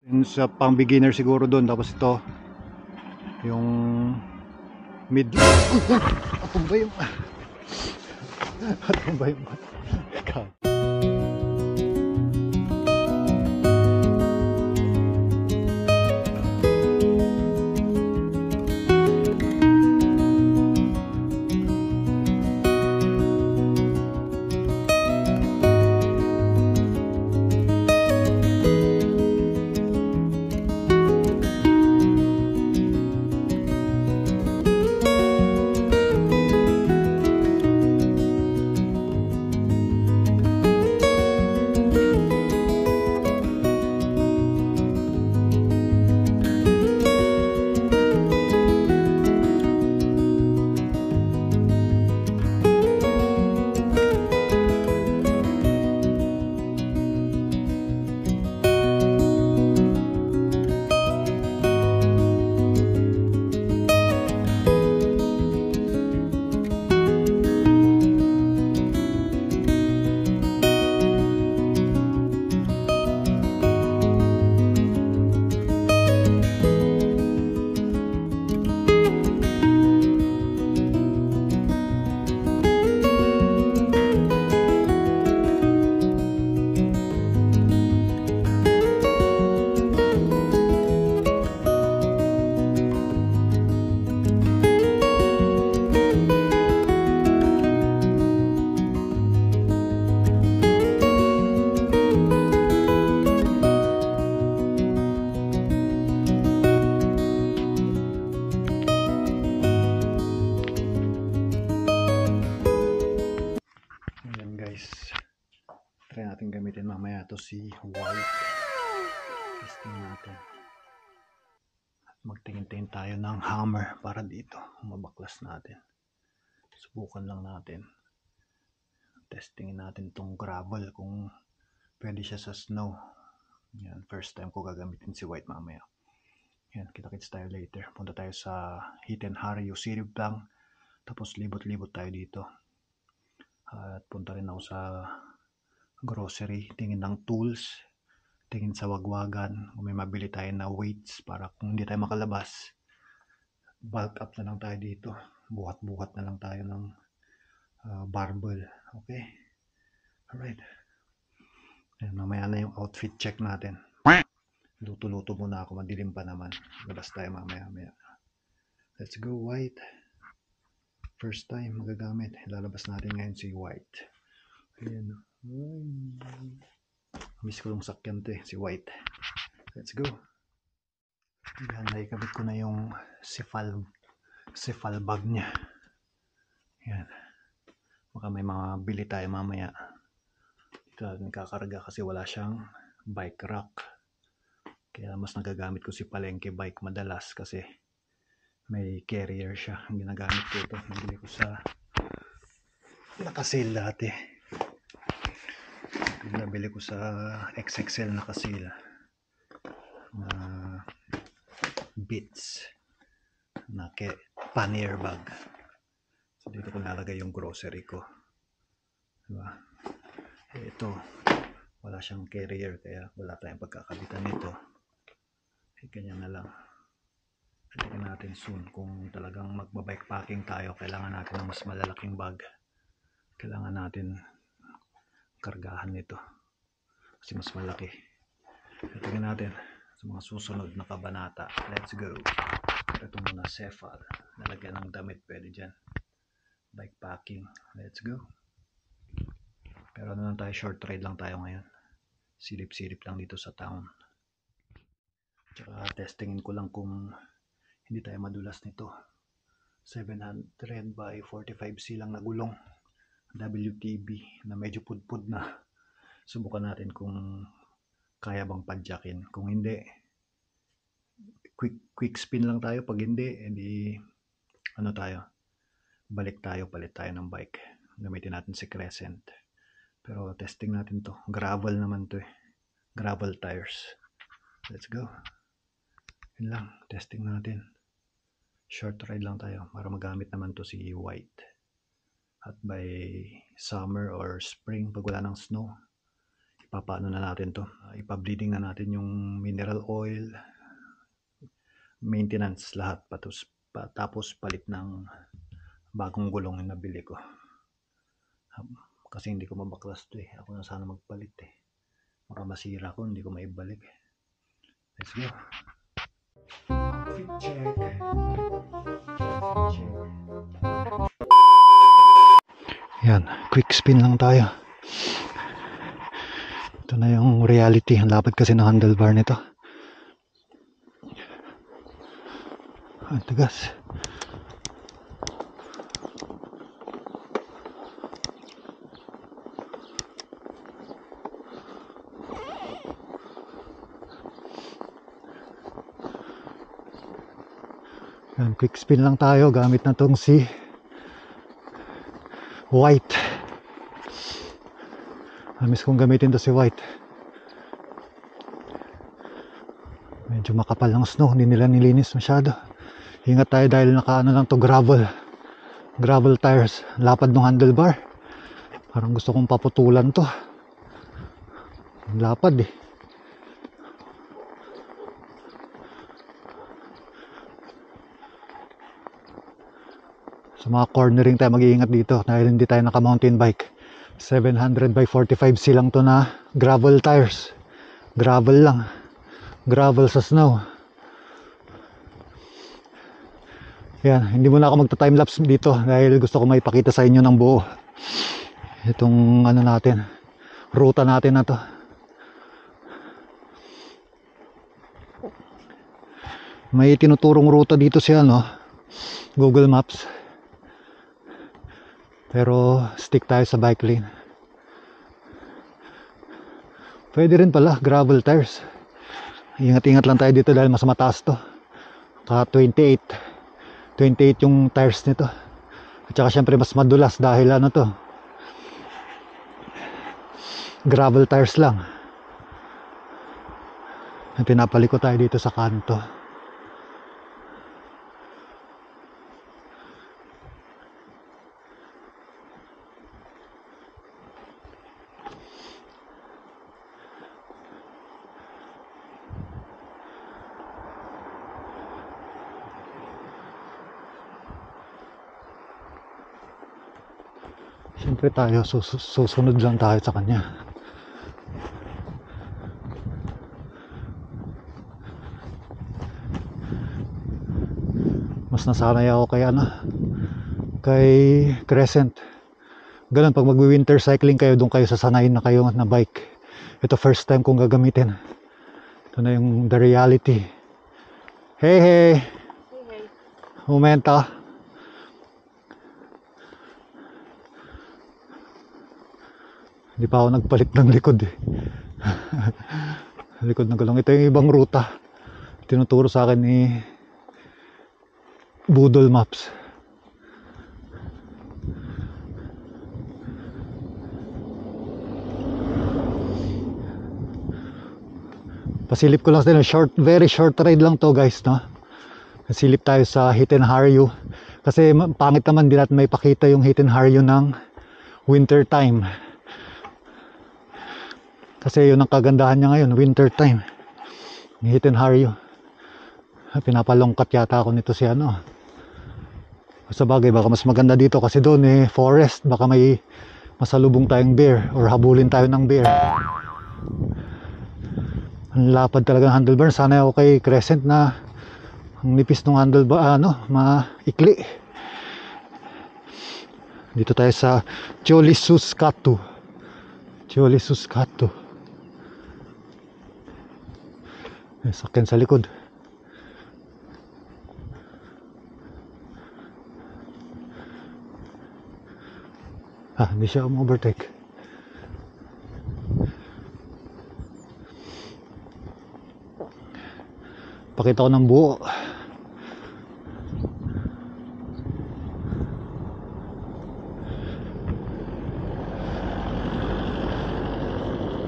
Yung sa pang beginner siguro doon, tapos ito yung mid. Atumba yung atumba yung try natin gamitin mamaya to si white. Testing natin. At magtingin-tingin tayo ng hammer para dito. Mabaklas natin. Subukan lang natin. Testingin natin tong gravel kung pwede siya sa snow. Yan, first time ko gagamitin si white mamaya. Yan, kita-kits tayo later. Punta tayo sa Heat and Harry, yung Sirib lang. Tapos libot-libot tayo dito. At punta rin ako sa grocery, tingin ng tools, tingin sa wagwagan, kung may mabili tayo na weights para kung hindi tayo makalabas, bulk up na lang tayo dito, buhat-buhat na lang tayo ng barbell. Okay, alright. Ayan, mamaya na yung outfit check natin. Luto-luto muna ako, madilim pa naman, labas tayo mamaya. Let's go white. First time magagamit, lalabas natin ngayon si white. Ayan. Miss ko yung sakyan to si white. Let's go. Yan, naikabit ko na yung Cephal bag niya. Yan. Baka may mga bili tayo mamaya. Ito natin kakarga kasi wala siyang bike rack. Kaya mas nagagamit ko si palengke bike madalas kasi may carrier siya. Ang ginagamit ko ito. Nabili ko sa nakasale dati. Nabili ko sa XXL na kasila na Beats na pannier bag. So dito ko nalagay yung grocery ko, diba? Ito wala siyang carrier kaya wala tayong pagkakabitan nito. Ganyan na lang. Tignan natin soon kung talagang magbabike packing tayo, kailangan natin ng mas malalaking bag. Kailangan natin kargahan nito kasi mas malaki. Tingnan natin sa mga susunod na kabanata. Let's go. Ito muna Cephal, nalagyan ng damit, pwede dyan. Bike packing, let's go. Pero ano lang tayo, short ride lang tayo ngayon, silip-silip lang dito sa town. Tsaka testingin ko lang kung hindi tayo madulas nito. 700 by 45C lang na gulong WTB na medyo pudpud na. Subukan natin kung kaya bang padyakin. Kung hindi, quick spin lang tayo. Pag hindi ano tayo, balik tayo, palit tayo ng bike. Gamitin natin si Crescent. Pero testing natin to. Gravel naman to gravel tires. Let's go. Yun lang, testing natin. Short ride lang tayo para magamit naman to si white. At by summer or spring, pag wala ng snow, papaano na natin to, ipa-bleeding na natin yung mineral oil, maintenance lahat, tapos palit ng bagong gulong na nabili ko. Kasi hindi ko mabaklas to ako na sana magpalit baka masira ko, hindi ko maibalik. Let's go. Fit check. Yan, quick spin lang tayo. Ito na yung reality. Ang lapad kasi ng handlebar nito. Ang tagas. Yan, quick spin lang tayo gamit na tong si White. Miss kong gamitin to si White. Medyo makapal ng snow, hindi nila nilinis masyado. Ingat tayo dahil nakaano lang to, gravel tires. Lapad ng handlebar. Parang gusto kong paputulan to. Lapad Sa mga cornering tayo mag-iingat dito dahil hindi tayo naka mountain bike. 700 by 45 silang to na gravel tires. Gravel lang. Gravel sa snow. Yan, hindi muna ako magta-timelapse dito dahil gusto ko maipakita sa inyo ng buo itong ano natin, ruta natin na to. May tinuturong ruta dito siya Google Maps. Pero stick tayo sa bike lane. Pwede rin pala gravel tires. Ingat-ingat lang tayo dito dahil mas mataas to. Ka 28 yung tires nito. At saka syempre mas madulas dahil ano to, gravel tires lang. Pinapaliko tayo dito sa kanto. Siyempre tayo susunod lang tayo sa kanya. Mas nasanay ako kay Crescent. Ganun, pag mag-winter cycling kayo, doon kayo sasanayin na kayo na bike. Ito first time kong gagamitin. Ito na yung the reality. Hey. Momento. Hindi pa ako nagpalit ng likod likod ng gulong. Ito yung ibang ruta tinuturo sa akin ni Budol Maps. Pasilip ko lang din, very short ride lang to guys Pasilip tayo sa Hiten Haryu kasi pangit naman, din natin may pakita yung Hiten Haryu ng winter time. Kasi yun ang kagandahan niya ngayon, winter time. Hiten Haryu. Pinapalongkat yata ako nito si Sa bagay, baka mas maganda dito kasi doon forest. Baka may masalubong tayong bear or habulin tayo ng bear. Ang lapad talaga ng handlebar. Sana ako kay Crescent na ang nipis ng handlebar, maikli. Dito tayo sa Cholisuscatu. May sakyan sa likod. Hindi siya overtake. Pakita ko ng buo.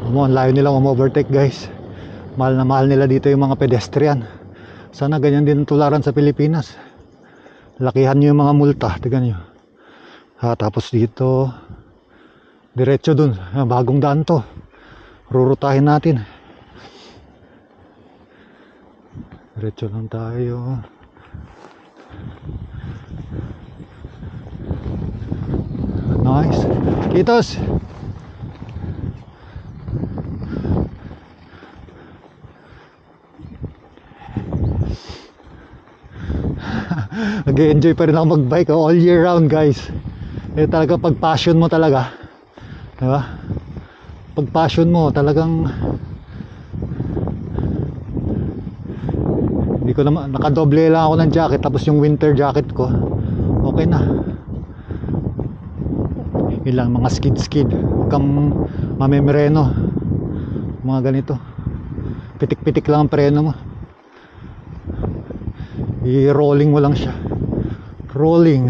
Ang layo nilang overtake guys. Mahal na mahal nila dito yung mga pedestrian. Sana ganyan din ang tularan sa Pilipinas. Lakihan nyo yung mga multa. Tignan nyo. Tapos dito diretso dun, bagong daan to. rurutahin natin. Diretso lang tayo. Nice. Kitos. Nag-enjoy pa rin ako magbike all year round, guys. Eh talaga pag passion mo talaga, diba? Pag passion mo talagang, hindi ko naman, nakadoble lang ako ng jacket, tapos yung winter jacket ko okay na. Ilang mga skid huwag kang mamemereno, mga ganito, pitik-pitik lang ang preno mo, i-rolling mo lang siya, rolling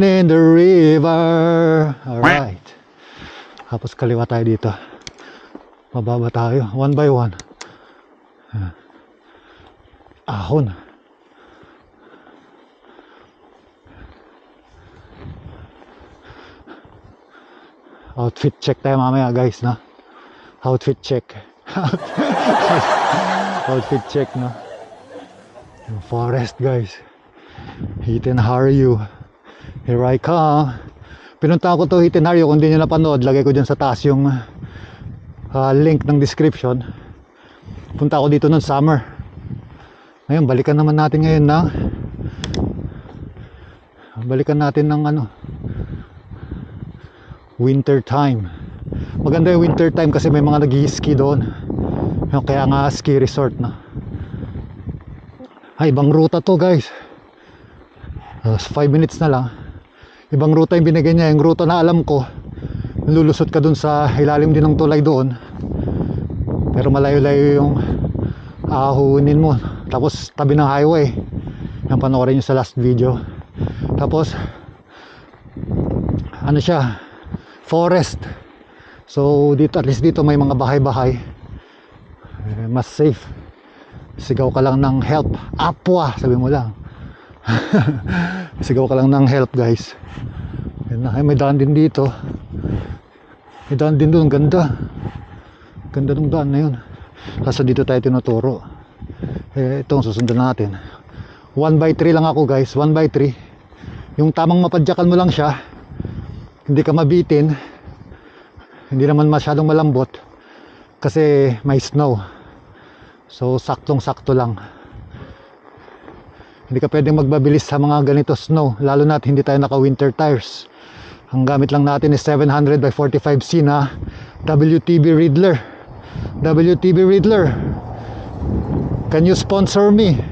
in the river. Alright, tapos kaliwa tayo dito, mababa tayo, one by one. Ahon. Outfit check tayo mamaya, guys, no? Outfit check. Outfit check, no? Yung forest, guys. Hiten Haryu. Here I come. Pinunta ko to Hiten Haryu. Kung di nyo napanood, lagay ko dyan sa taas yung link ng description. Punta ako dito noong summer. Ngayon, balikan naman natin ngayon na winter time. Maganda yung winter time kasi may mga nag-ski doon. Kaya nga ski resort na. Ay, ibang ruta to, guys. 5 minutes na lang. Ibang ruta yung binigay niya. Yung ruta na alam ko, lulusot ka dun sa ilalim din ng tulay doon. Pero malayo-layo yung ahunin mo. Tapos tabi ng highway. Yung panoorin nyo sa last video. Tapos ano siya, forest. So dito, at least dito may mga bahay-bahay, mas safe. Sigaw ka lang ng help, apwa, sabi mo lang. Sigaw ka lang ng help, guys. May daan din dito, may daan din doon. Ganda ng daan na yun. Kaso dito tayo tinuturo. Itong susundan natin. 1x3 lang ako, guys. 1x3. Yung tamang mapadyakan mo lang siya, hindi ka mabitin, hindi naman masyadong malambot kasi may snow. So saktong sakto lang. Hindi ka pwedeng magbabilis sa mga ganito snow, lalo na hindi tayo naka winter tires. Ang gamit lang natin is 700 by 45C na WTB Riddler. WTB Riddler, can you sponsor me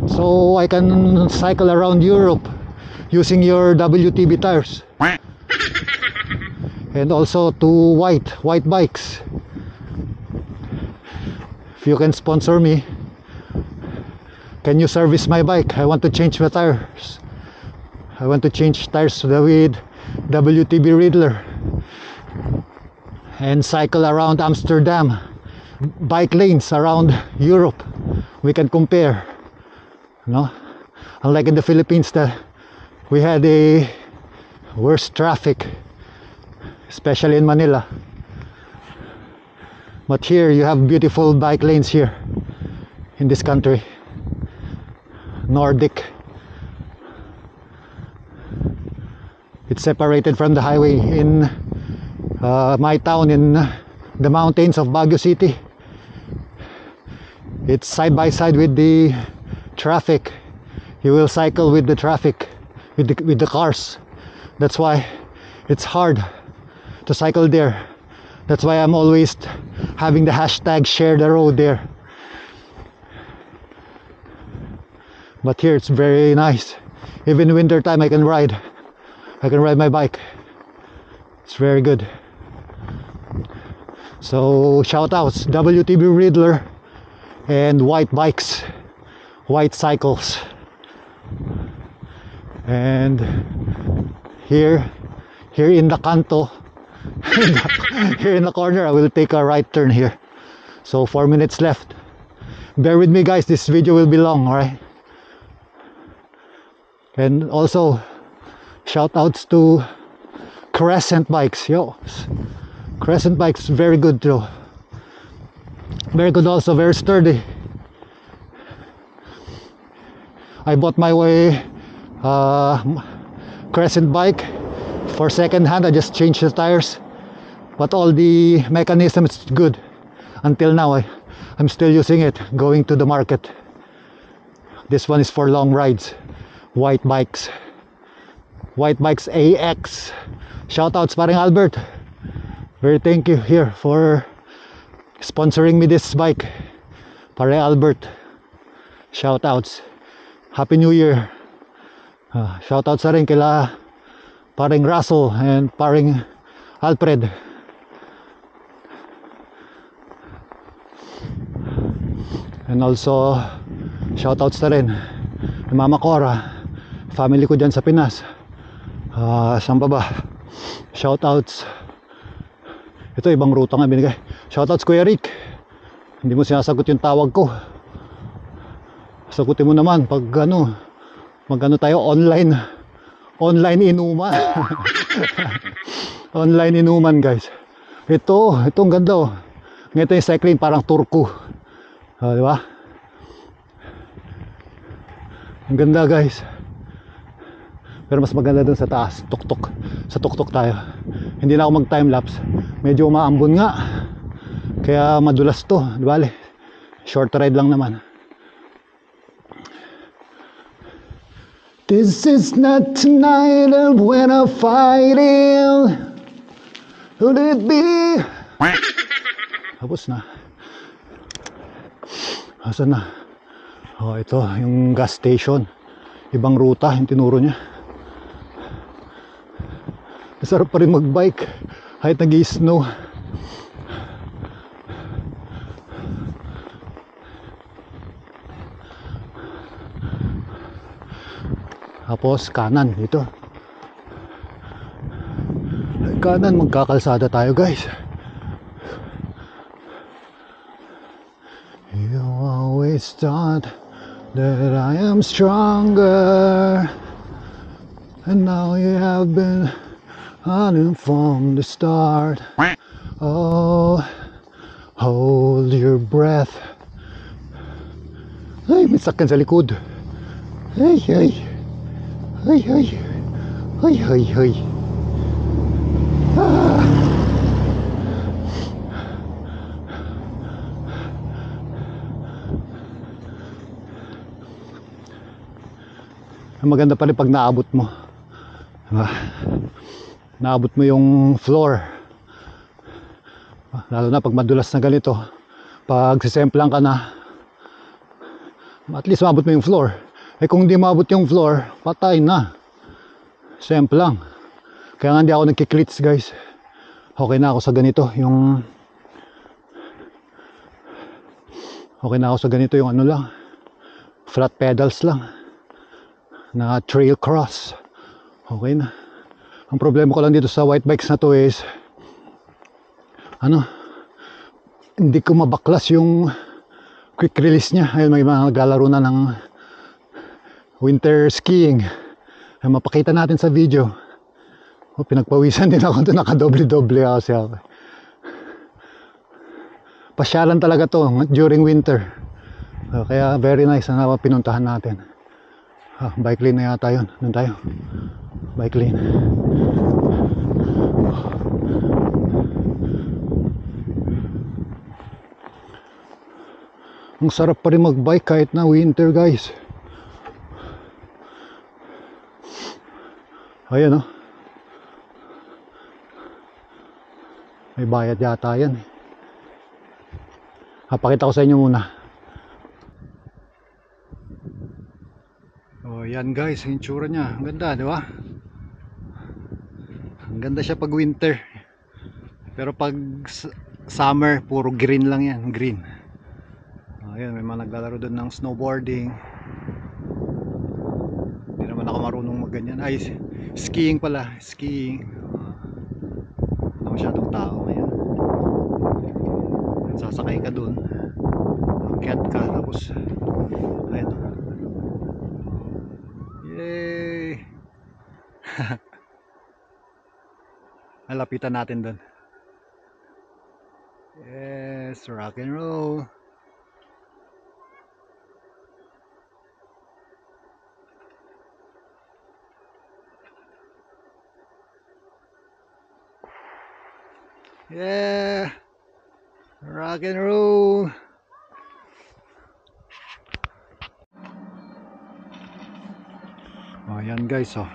so I can cycle around Europe using your WTB tires? And also two white bikes. If you can sponsor me, can you service my bike? I want to change my tires. I want to change tires with WTB Riddler and cycle around Amsterdam, bike lanes around Europe. We can compare, no? Unlike in the Philippines, that we had a worse traffic, especially in Manila. But here you have beautiful bike lanes here in this country. Nordic. It's separated from the highway in my town, in the mountains of Baguio City. It's side by side with the traffic. You will cycle with the traffic, with the cars. That's why it's hard to cycle there. That's why I'm always having the hashtag share the road there. But here it's very nice. Even winter time I can ride my bike. It's very good. So shout outs WTB Riddler and white bikes, white cycles. And here in the canto, here in the corner, I will take a right turn here. So 4 minutes left. Bear with me, guys, this video will be long, alright? And also shout outs to Crescent bikes, yo. Crescent bikes, very good too. Very good also, very sturdy. I bought my way Crescent bike for second hand. I just changed the tires, but all the mechanism is good. Until now, I'm still using it going to the market. This one is for long rides. White bikes AX. Shoutouts paring Albert, very thank you here for sponsoring me this bike. Pare Albert, shoutouts, Happy New Year. Shoutouts na rin kila paring Russell and paring Alfred. And also shoutouts na rin Mama Cora, family ko dyan sa Pinas. Saan pa ba? Shoutouts, ito ibang ruta nga binigay. Shoutouts Kuya Rick, hindi mo sinasagot yung tawag ko, sagutin mo naman pag magano tayo online inuman. Online inuman guys. Itong ganda oh. Ito yung cycling parang turko, di ba? Ang ganda guys. Pero mas maganda dun sa taas, tuktok. Sa tuktok tayo. Hindi na ako mag time lapse. Medyo umaambon nga. Kaya madulas to. Di bale, short ride lang naman. This is not tonight of when I'm fighting. Would it be? Tapos na. Asan na? Oh, ito yung gas station. Ibang ruta yung tinuro niya. Masarap pa rin magbike kahit nag-i-snow. Tapos kanan dito. Kanan, magkakalsada tayo guys. You always thought that I am stronger, and now you have been running from the start. Oh, hold your breath. Ay, may sakyan sa likod. Ay, ay. Ay, ay. Ay, ay, ay. Ah. Maganda pa rin pag naabot mo. Naabot mo yung floor. Lalo na pag madulas na ganito. Pag sisemplang ka na, at least maabot mo yung floor. Eh kung hindi maabot yung floor, patay na. Semplang. Kaya nga hindi ako nagkiklits guys. Okay na ako sa ganito. Okay na ako sa ganito yung ano lang. Flat pedals lang. Na trail cross. Okay na. Ang problema ko lang dito sa white bikes na to is hindi ko mabaklas yung quick release nya. Ayun, may mga naglalaro na ng winter skiing. Ay, mapakita natin sa video. Pinagpawisan din ako doon, nakadoble-doble kasi ako. Pasyalan talaga to during winter. Kaya very nice na pinuntahan natin. Bike lane na yata yun. Doon tayo. Bike lane. Ang sarap pa rin magbike kahit na winter guys. Ayan oh. May bayad yata yan. Pakita ko sa inyo muna. Oh, yan guys, yung itsura niya. Ang ganda, di ba? Ang ganda siya pag winter. Pero pag summer, puro green lang yan, green. Ayan, may mga naglalaro doon ng snowboarding. Hindi naman ako marunong magganyan. Ay, skiing pala, skiing. Wala masyadong tao ngayon. Sasakay ka doon. Akyat ka, tapos ayan. Yay! Nalapitan natin doon. Yes, rock and roll. Yeah, rock and roll. Oh, yan guys, oh.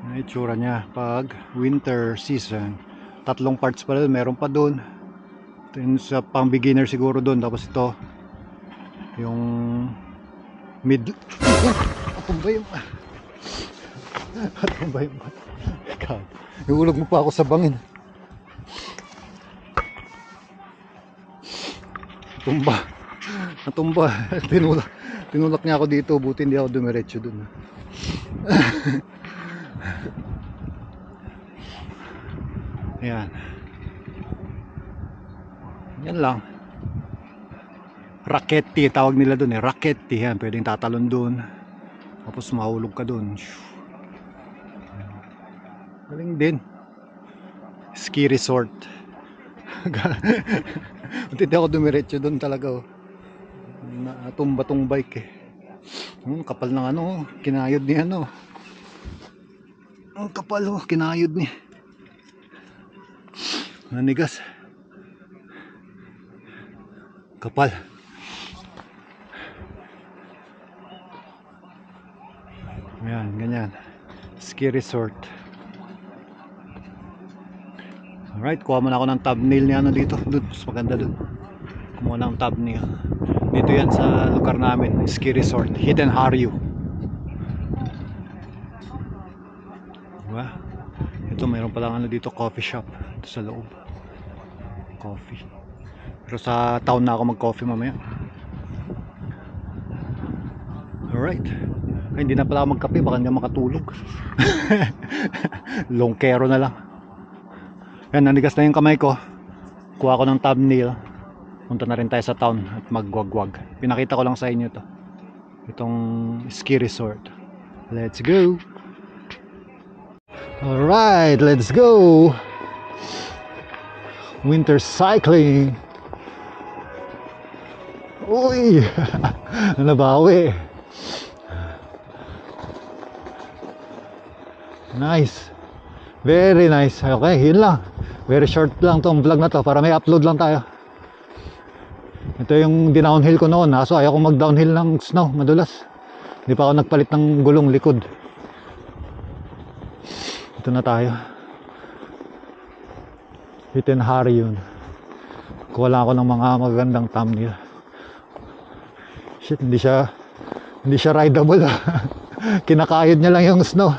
Yung itsura niya pag winter season. 3 parts pala, meron pa doon. Ito yung sa pang beginner siguro doon. Tapos ito yung mid. Atumbay yung atumbay yung God, iulog mo pa ako sa bangin. Natumba. Tinulak niya ako dito, buti hindi ako dumiretso doon. Ayan. Yan lang. Raketti tawag nila doon eh. Raketti yan. Pwedeng tatalon doon. Tapos mahulog ka doon. Galing din. Ski resort. Buti hindi ako dumiretso doon talaga. Oh. Natumba tong bike eh. Kapal ng ano. Kinayod ni ano. Ang kapal oh. Kinayod ni. Nanigas. Kapal. Ayan, ganyan. Ski resort. Alright, kuha muna ako ng thumbnail niya dito. Doon, mas maganda doon. Kumuha ng thumbnail. Dito yan sa lugar namin, ski resort, Hidden Haryu. Diba? Ito, mayroon palang ano dito, coffee shop. Ito sa loob. Coffee. Pero sa town na ako mag-coffee mamaya. Alright. Ay, hindi na pala ako magkape, baka hindi makatulog. Longkero na lang. Yan, nanigas na yung kamay ko. Kuha ko ng thumbnail. Punta na rin tayo sa town at magwagwag. Pinakita ko lang sa inyo to. Itong ski resort. Let's go. Alright, let's go. Winter cycling. Uy, nabawi. Nice. Very nice. Okay, yun lang. Very short lang tong vlog na to para may upload lang tayo. Ito yung dinownhill ko noon. Kaso ayaw kong mag-downhill ng snow. Madulas. Hindi pa ako nagpalit ng gulong likod. Ito na tayo. Hidden Haryu. Kuha lang ako ng mga magagandang thumbnail. Shit, hindi siya rideable. Kinakayod niya lang yung snow.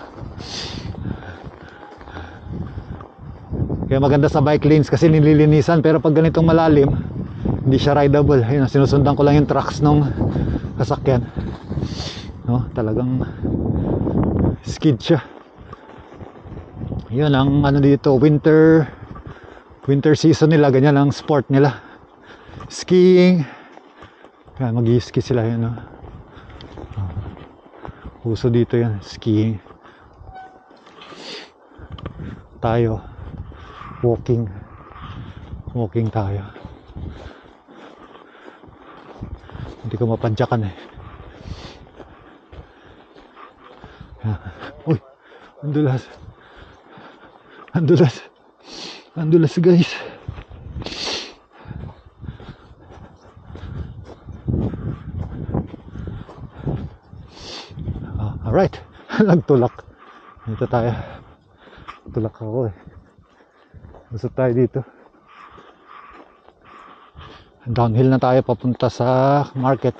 Kaya maganda sa bike lanes kasi nililinisan. Pero pag ganitong malalim, hindi siya rideable. Ayun, sinusundan ko lang yung tracks ng sasakyan. No, talagang skid siya. Yun ang ano dito, winter season nila, ganyan ang sport nila. Skiing. Kaya mag-i-ski sila yun, no? Uso dito yan, skiing. Tayo walking tayo. Hindi ko mapadyakan eh. Uy, andulas guys. Alright. Nagtulak. Dito tayo. Tulak ako eh. Gusto tayo dito. Downhill na tayo papunta sa market.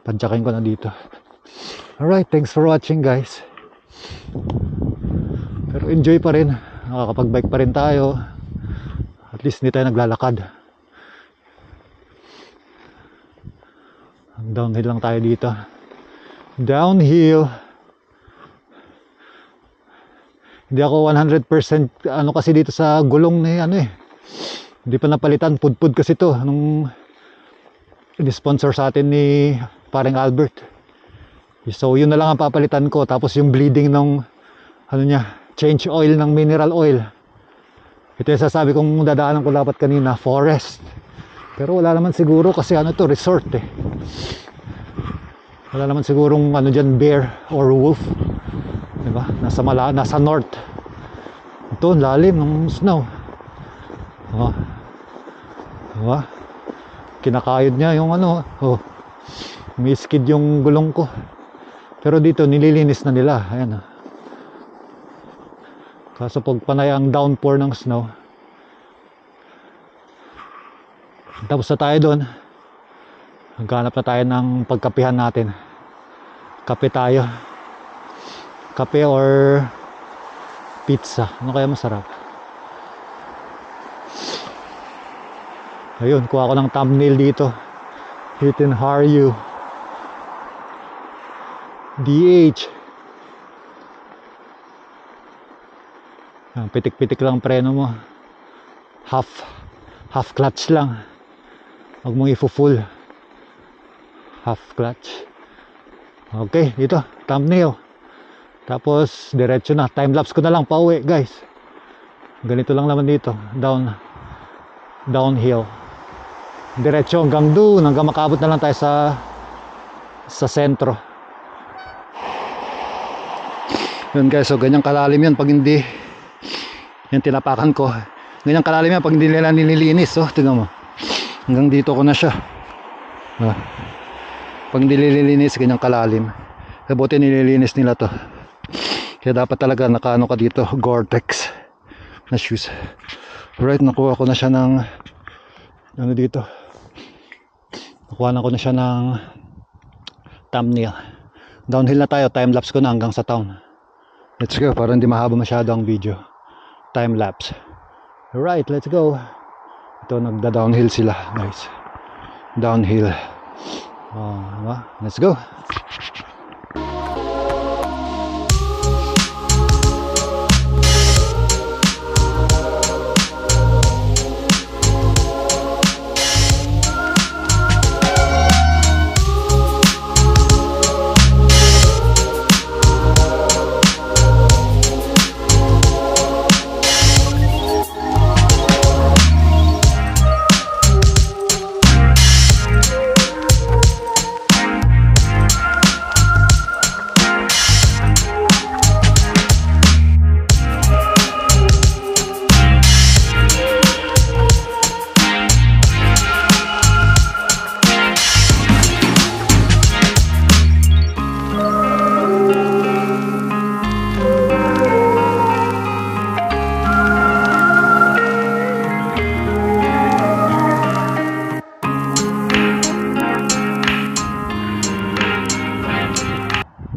Padyakin ko na dito. Alright, thanks for watching guys. Pero enjoy pa rin. Nakakapag-bike pa rin tayo. At least hindi tayo naglalakad. Downhill lang tayo dito. Downhill. Hindi ako 100% ano kasi dito sa gulong ni ano eh. Hindi pa napalitan, pudpud kasi to nung ini-sponsor sa atin ni paring Albert. So yun na lang ang papalitan ko, tapos yung bleeding ng ano niya, change oil ng mineral oil. Ito yung sasabi kong dadaanan ko dapat kanina, forest. Pero wala naman siguro kasi ano to, resort eh. Wala naman sigurong ano dyan, bear or wolf, diba? Nasa north. Ito, lalim ng snow. Diba? Kinakayod niya yung ano, umiskid yung gulong ko. Pero dito nililinis na nila. Ayan. Kaso pag panay ang downpour ng snow. Tapos na tayo doon. Maghanap na tayo ng pagkapihan natin. Kape tayo. Kape or pizza. Ano kaya masarap? Ayun, kuha ko ng thumbnail dito. Hiten Haryu DH. Pitik-pitik lang preno mo. Half clutch lang. Huwag mong i-full. Half clutch. Okay, dito, thumbnail. Tapos diretso na. Time lapse ko na lang pauwi, guys. Ganito lang naman dito. Downhill. Diretso hanggang doon, hanggang makabot na lang tayo sa sentro. Yun guys, so ganyang kalalim yan pag hindi yan tinapakan ko. Ganyang kalalim yan pag hindi nila nililinis. So tingnan mo, hanggang dito ko na siya. Pag hindi nililinis, ganyang kalalim. Kabuti nililinis nila to. Kaya dapat talaga nakaano ka dito, Gore-Tex na shoes. Alright, nakuha ko na siya ng ano dito, nakuha na ko na siya ng thumbnail. Downhill na tayo, time lapse ko na hanggang sa town. Let's go, para hindi mahaba masyado ang video. Time lapse. Alright, let's go. Ito, nagda-downhill sila guys. Downhill. Let's go.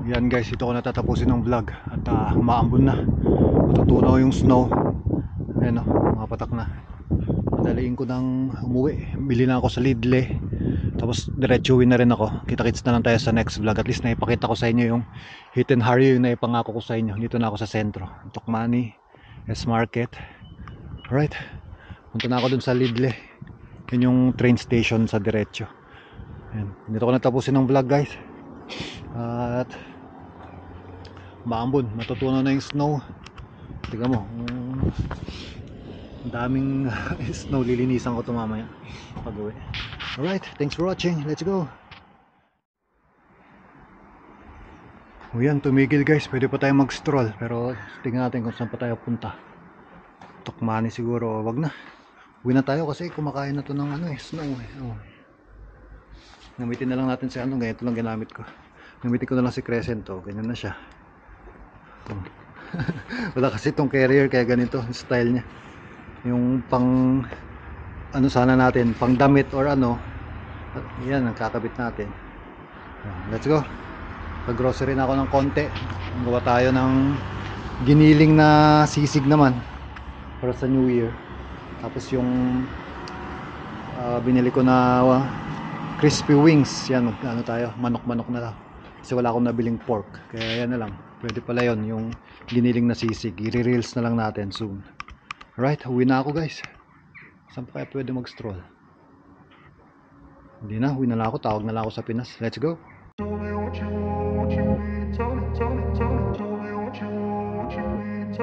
Yan guys, ito ko natatapusin ng vlog at umaambon na, matutunaw yung snow. Ayan mga patak na. Madaliin ko nang umuwi, bili na ako sa Lidl, tapos diretsuin na rin ako. Kita-kits na lang tayo sa next vlog. At least naipakita ko sa inyo yung Hiten Haryu, yung naipangako ko sa inyo. Dito na ako sa sentro, Tokmani S Market. Alright, punta na ako dun sa Lidl. Yun yung train station sa diretso. Ayan. Dito ko natapusin ng vlog guys. At maambon, matutunaw na yung snow. Tingnan mo, ang daming snow. Lilinisan ko ito mamaya pag uwi. Alright, thanks for watching. Let's go. O yan, tumigil guys. Pwede pa tayo mag-stroll, pero tingnan natin kung saan pa tayo punta. Tokmani siguro, wag na. Uwi na tayo kasi kumakain na to ng snow Gamitin na lang natin si ganito lang ginamit ko. Gamitin ko na lang si Crescent. Ganyan na siya. Wala kasi itong carrier, kaya ganito style niya. Yung pang sana natin, pang damit or yan ang kakabit natin. Let's go. Pag-grocery na ako ng konti. Gawa tayo ng giniling na sisig naman para sa New Year. Tapos yung binili ko na crispy wings. Yan, tayo, manok-manok na lang. Kasi wala akong nabiling pork, kaya yan na lang. Pwede pala yon, yung giniling na sisig. I-reels na lang natin soon. Alright, uwi na ako guys. Saan pa kaya pwede mag-stroll? Hindi na, uwi na lang ako. Tawag na lang ako sa Pinas. Let's go. I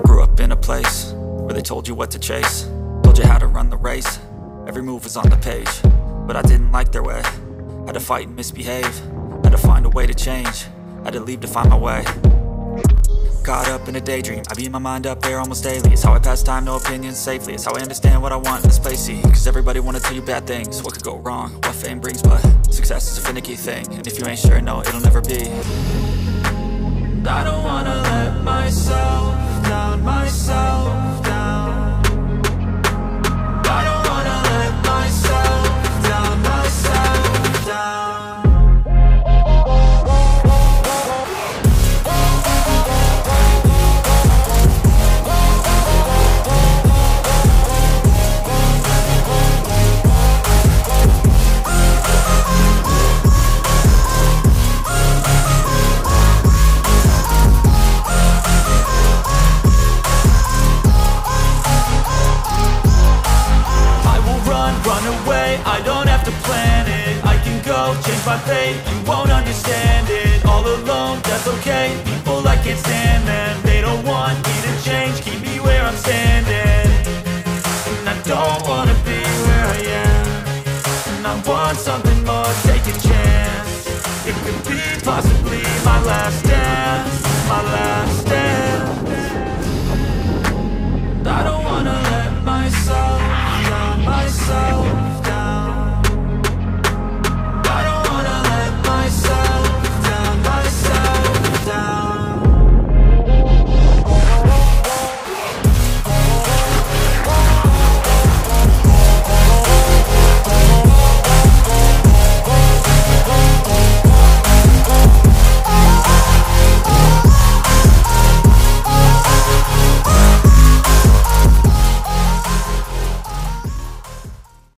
grew up in a place where they told you what to chase, told you how to run the race. Every move was on the page, but I didn't like their way. Had to fight and misbehave, had to find a way to change, had to leave to find my way. Caught up in a daydream, I beat my mind up there almost daily. It's how I pass time, no opinions safely. It's how I understand what I want in this place, see. Cause everybody wanna tell you bad things, what could go wrong, what fame brings. But success is a finicky thing, and if you ain't sure, no, it'll never be. I don't wanna let myself down, myself down. I don't wanna let myself down, myself down. Run away, I don't have to plan it. I can go, change my fate, you won't understand it. All alone, that's okay, people I can't stand them. They don't want me to change, keep me where I'm standing. And I don't wanna be where I am, and I want something more, take a chance. It could be possibly my last dance, my last